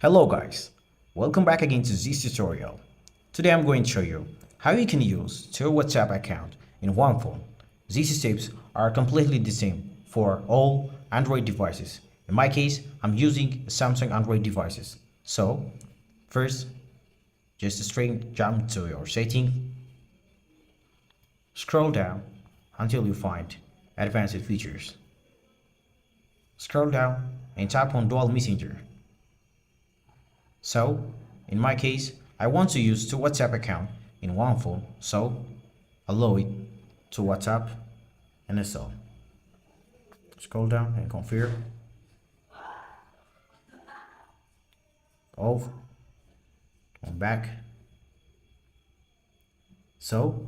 Hello guys, welcome back again to this tutorial. Today I'm going to show you how you can use two WhatsApp account in one phone. These steps are completely the same for all Android devices. In my case, I'm using Samsung Android devices. So, first, just straight jump to your setting, scroll down until you find advanced features. Scroll down and tap on Dual Messenger. So, in my case, I want to use two WhatsApp accounts in one phone, so allow it to WhatsApp and install. Scroll down and confirm. Off. Come back. So,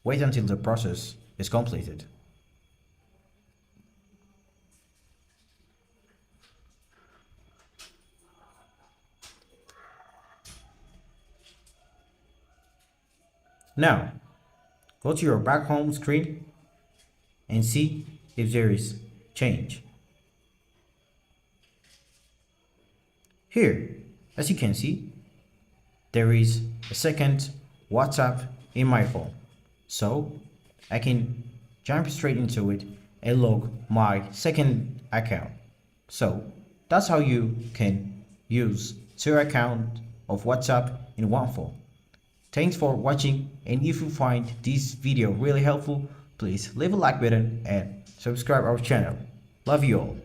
wait until the process is completed. Now, go to your back home screen and see if there is change. Here, as you can see, there is a second WhatsApp in my phone. So, I can jump straight into it and log my second account. So, that's how you can use two accounts of WhatsApp in one phone. Thanks for watching, and if you find this video really helpful, please leave a like button and subscribe our channel. Love you all.